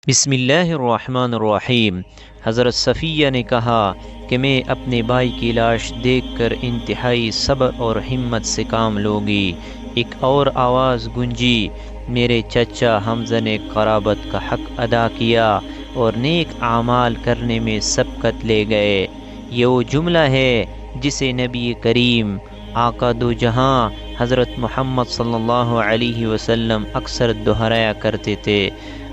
بسم اللہ الرحمن الرحیم۔ حضرت صفیہ نے کہا کہ میں اپنے بھائی کی لاش دیکھ کر انتہائی صبر اور ہمت سے کام لوں گی۔ ایک اور آواز گونجی، میرے چچا حمزہ نے قرابت کا حق ادا کیا اور نیک اعمال کرنے میں سبقت لے گئے۔ یہ وہ جملہ ہے جسے نبی کریم آقا دو جہاں حضرت محمد صلی اللہ علیہ وسلم اکثر دہرایا کرتے تھے۔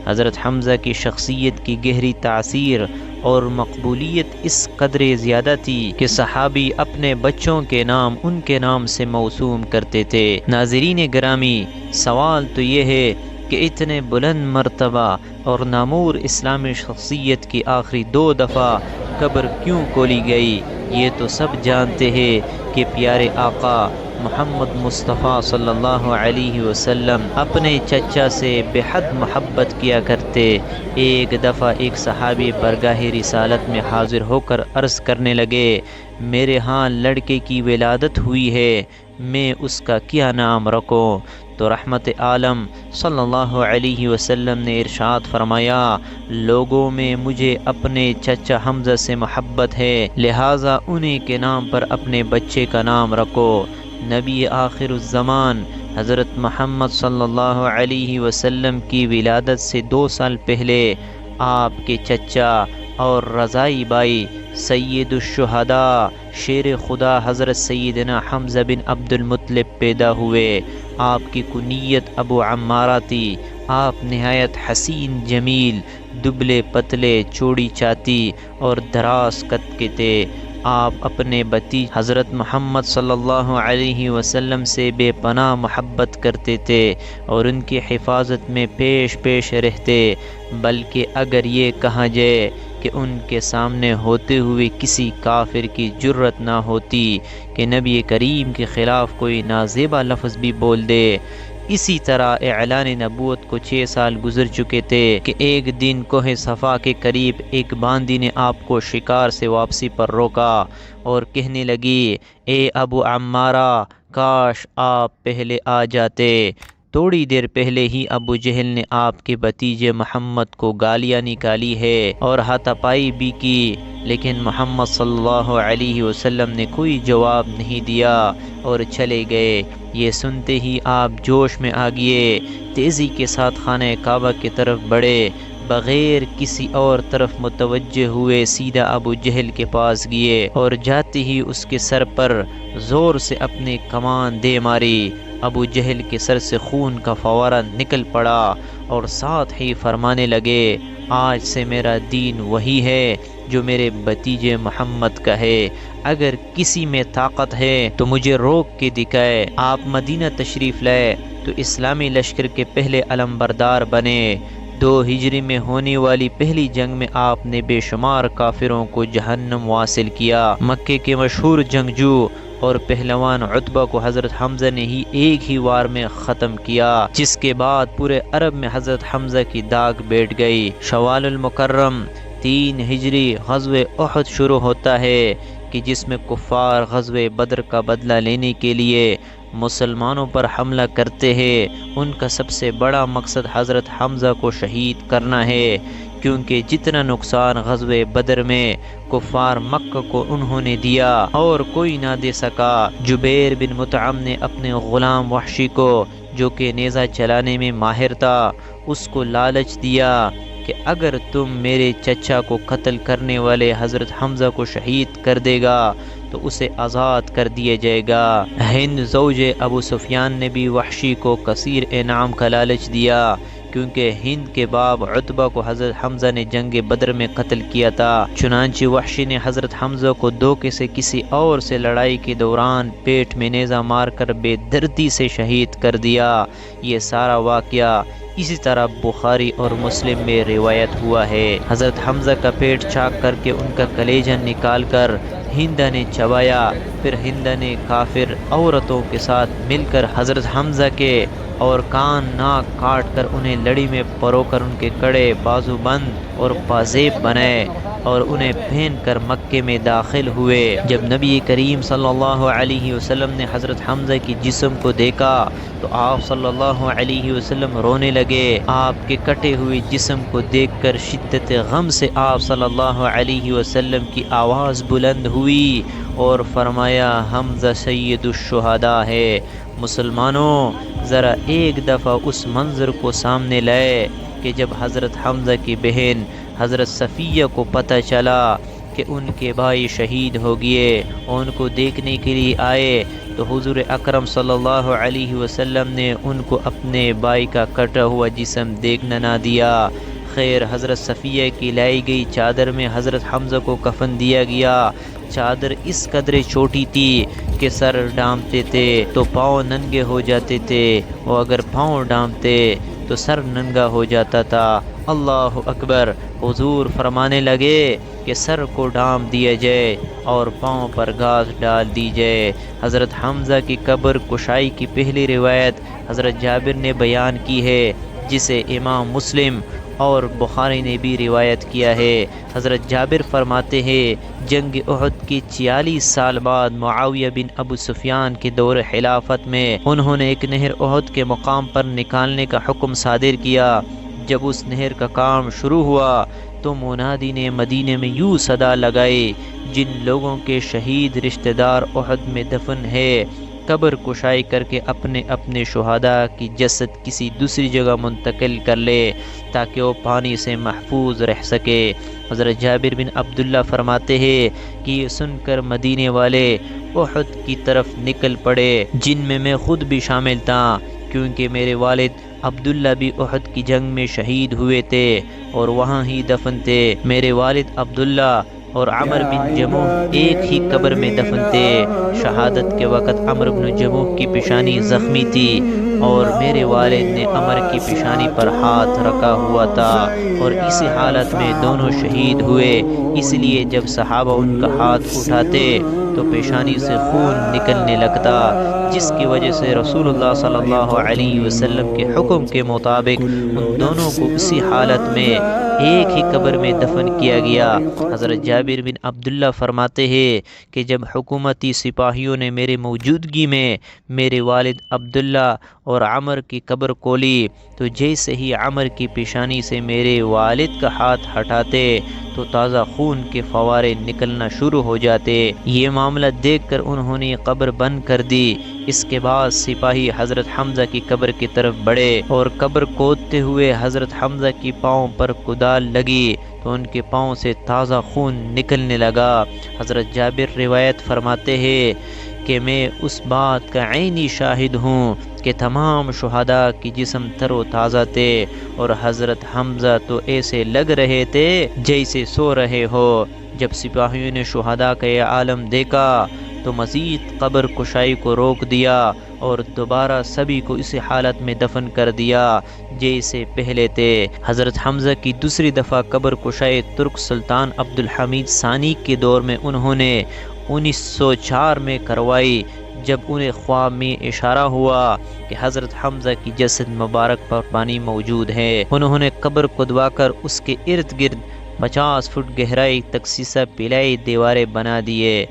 حضرت حمزہ کی شخصیت کی گہری تاثیر اور مقبولیت اس قدر زیادہ تھی کہ صحابی اپنے بچوں کے نام ان کے نام سے موسوم کرتے تھے۔ ناظرین گرامی، سوال تو یہ ہے کہ اتنے بلند مرتبہ اور نامور اسلامی شخصیت کی آخری 2 دفعہ قبر کیوں کھولی گئی؟ یہ تو سب جانتے ہیں کہ پیارے آقا محمد مصطفیٰ صلی اللہ علیہ وسلم اپنے چچا سے بے حد محبت کیا کرتے۔ ایک دفعہ ایک صحابی برگاہ رسالت میں حاضر ہو کر عرض کرنے لگے، میرے ہاں لڑکے کی ولادت ہوئی ہے، میں اس کا کیا نام رکھوں؟ تو رحمت عالم صلی اللہ علیہ وسلم نے ارشاد فرمایا، لوگوں میں مجھے اپنے چچا حمزہ سے محبت ہے، لہٰذا انہی کے نام پر اپنے بچے کا نام رکھو۔ نبی آخر الزمان حضرت محمد صلی اللہ علیہ وسلم کی ولادت سے 2 سال پہلے آپ کے چچا اور رضائی بائی سید الشہداء شیر خدا حضرت سیدنا حمزہ بن عبد المطلب پیدا ہوئے۔ آپ کی کنیت ابو عمارہ تھی۔ آپ نہایت حسین جمیل، دبلے پتلے، چوڑی چاتی اور دراز قد کے تھے۔ آپ اپنے بھتیج حضرت محمد صلی اللہ علیہ وسلم سے بے پناہ محبت کرتے تھے اور ان کی حفاظت میں پیش پیش رہتے، بلکہ اگر یہ کہا جائے کہ ان کے سامنے ہوتے ہوئے کسی کافر کی جرت نہ ہوتی کہ نبی کریم کے خلاف کوئی نازیبا لفظ بھی بول دے۔ اسی طرح اعلان نبوت کو 6 سال گزر چکے تھے کہ ایک دن کوہ صفا کے قریب ایک باندی نے آپ کو شکار سے واپسی پر روکا اور کہنے لگی، اے ابو عمارہ، کاش آپ پہلے آ جاتے۔ تھوڑی دیر پہلے ہی ابو جہل نے آپ کے بھتیجے محمد کو گالیاں نکالی ہے اور ہاتھا پائی بھی کی، لیکن محمد صلی اللہ علیہ وسلم نے کوئی جواب نہیں دیا اور چلے گئے۔ یہ سنتے ہی آپ جوش میں آ گئے، تیزی کے ساتھ خانہ کعبہ کی طرف بڑھے، بغیر کسی اور طرف متوجہ ہوئے سیدھا ابو جہل کے پاس گئے اور جاتے ہی اس کے سر پر زور سے اپنے کمان دے ماری۔ ابو جہل کے سر سے خون کا فوارہ نکل پڑا اور ساتھ ہی فرمانے لگے، آج سے میرا دین وہی ہے جو میرے بھتیجے محمد کا ہے، اگر کسی میں طاقت ہے تو مجھے روک کے دکھائے۔ آپ مدینہ تشریف لائے تو اسلامی لشکر کے پہلے علمبردار بنے۔ 2 ہجری میں ہونے والی پہلی جنگ میں آپ نے بے شمار کافروں کو جہنم واصل کیا۔ مکے کے مشہور جنگجو اور پہلوان عتبہ کو حضرت حمزہ نے ہی ایک ہی وار میں ختم کیا، جس کے بعد پورے عرب میں حضرت حمزہ کی داغ بیٹھ گئی۔ شوال المکرم 3 ہجری غزوہ احد شروع ہوتا ہے کہ جس میں کفار غزوہ بدر کا بدلہ لینے کے لیے مسلمانوں پر حملہ کرتے ہیں۔ ان کا سب سے بڑا مقصد حضرت حمزہ کو شہید کرنا ہے، کیونکہ جتنا نقصان غزوہ بدر میں کفار مکہ کو انہوں نے دیا اور کوئی نہ دے سکا۔ جبیر بن مطعم نے اپنے غلام وحشی کو، جو کہ نیزہ چلانے میں ماہر تھا، اس کو لالچ دیا کہ اگر تم میرے چچا کو قتل کرنے والے حضرت حمزہ کو شہید کر دے گا تو اسے آزاد کر دیا جائے گا۔ ہند زوج ابو سفیان نے بھی وحشی کو کثیر انعام کا لالچ دیا، کیونکہ ہند کے باب عتبہ کو حضرت حمزہ نے جنگ بدر میں قتل کیا تھا۔ چنانچہ وحشی نے حضرت حمزہ کو دھوکے سے کسی اور سے لڑائی کے دوران پیٹ میں نیزہ مار کر بے دردی سے شہید کر دیا۔ یہ سارا واقعہ اسی طرح بخاری اور مسلم میں روایت ہوا ہے۔ حضرت حمزہ کا پیٹ چاک کر کے ان کا کلیجہ نکال کر ہندہ نے چبایا، پھر ہندہ نے کافر عورتوں کے ساتھ مل کر حضرت حمزہ کے اور کان ناک کاٹ کر انہیں لڑی میں پرو کر ان کے کڑے، بازو بند اور پازیب بنائے اور انہیں پہن کر مکے میں داخل ہوئے۔ جب نبی کریم صلی اللہ علیہ وسلم نے حضرت حمزہ کی جسم کو دیکھا تو آپ صلی اللہ علیہ وسلم رونے لگے۔ آپ کے کٹے ہوئے جسم کو دیکھ کر شدت غم سے آپ صلی اللہ علیہ وسلم کی آواز بلند ہوئی اور فرمایا حمزہ سید الشہداء ہے۔ مسلمانوں، ذرا ایک دفعہ اس منظر کو سامنے لائے کہ جب حضرت حمزہ کی بہن حضرت صفیہ کو پتہ چلا کہ ان کے بھائی شہید ہو گئے اور ان کو دیکھنے کے لیے آئے تو حضور اکرم صلی اللہ علیہ وسلم نے ان کو اپنے بھائی کا کٹا ہوا جسم دیکھنا نہ دیا۔ خیر، حضرت صفیہ کی لائی گئی چادر میں حضرت حمزہ کو کفن دیا گیا۔ چادر اس قدر چھوٹی تھی کہ سر ڈھانپتے تھے تو پاؤں ننگے ہو جاتے تھے، اور اگر پاؤں ڈھانپتے تو سر ننگا ہو جاتا تھا۔ اللہ اکبر! حضور فرمانے لگے کہ سر کو ڈھانپ دیا جائے اور پاؤں پر گھاس ڈال دی جائے۔ حضرت حمزہ کی قبر کشائی کی پہلی روایت حضرت جابر نے بیان کی ہے، جسے امام مسلم اور بخاری نے بھی روایت کیا ہے۔ حضرت جابر فرماتے ہیں جنگ احد کے 46 سال بعد معاویہ بن ابو سفیان کے دور خلافت میں انہوں نے ایک نہر احد کے مقام پر نکالنے کا حکم صادر کیا۔ جب اس نہر کا کام شروع ہوا تو منادی نے مدینے میں یوں صدا لگائی، جن لوگوں کے شہید رشتہ دار احد میں دفن ہے قبر کشائی کر کے اپنے اپنے شہداء کی جسد کسی دوسری جگہ منتقل کر لے تاکہ وہ پانی سے محفوظ رہ سکے۔ حضرت جابر بن عبداللہ فرماتے ہیں کہ یہ سن کر مدینے والے احد کی طرف نکل پڑے، جن میں میں خود بھی شامل تھا، کیونکہ میرے والد عبداللہ بھی احد کی جنگ میں شہید ہوئے تھے اور وہاں ہی دفن تھے۔ میرے والد عبداللہ اور عمر بن جموح ایک ہی قبر میں دفن تھے۔ شہادت کے وقت عمر بن جموح کی پیشانی زخمی تھی اور میرے والد نے عمر کی پیشانی پر ہاتھ رکھا ہوا تھا اور اسی حالت میں دونوں شہید ہوئے۔ اس لیے جب صحابہ ان کا ہاتھ اٹھاتے تو پیشانی سے خون نکلنے لگتا، جس کی وجہ سے رسول اللہ صلی اللہ علیہ وسلم کے حکم کے مطابق ان دونوں کو اسی حالت میں ایک ہی قبر میں دفن کیا گیا۔ حضرت جابر بن عبداللہ فرماتے ہیں کہ جب حکومتی سپاہیوں نے میرے موجودگی میں میرے والد عبداللہ اور عمر کی قبر کھولی تو جیسے ہی عمر کی پیشانی سے میرے والد کا ہاتھ ہٹاتے تو تازہ خون کے فوارے نکلنا شروع ہو جاتے۔ یہ معاملہ دیکھ کر انہوں نے قبر بند کر دی۔ اس کے بعد سپاہی حضرت حمزہ کی قبر کی طرف بڑھے اور قبر کھودتے ہوئے حضرت حمزہ کی پاؤں پر کدال لگی تو ان کے پاؤں سے تازہ خون نکلنے لگا۔ حضرت جابر روایت فرماتے ہیں کہ میں اس بات کا عینی شاہد ہوں کہ تمام شہداء کی جسم تر و تازہ تھے اور حضرت حمزہ تو ایسے لگ رہے تھے جیسے سو رہے ہو۔ جب سپاہیوں نے شہداء کا یہ عالم دیکھا تو مزید قبر کشائی کو روک دیا اور دوبارہ سبھی کو اسی حالت میں دفن کر دیا جیسے پہلے تھے۔ حضرت حمزہ کی دوسری دفعہ قبر کشائی ترک سلطان عبدالحمید ثانی کے دور میں انہوں نے 1904 میں کروائی، جب انہیں خواب میں اشارہ ہوا کہ حضرت حمزہ کی جسد مبارک پر پانی موجود ہے۔ انہوں نے قبر کھدوا کر اس کے ارد گرد 50 فٹ گہرائی تک سیسہ پلائی دیواریں بنا دیے۔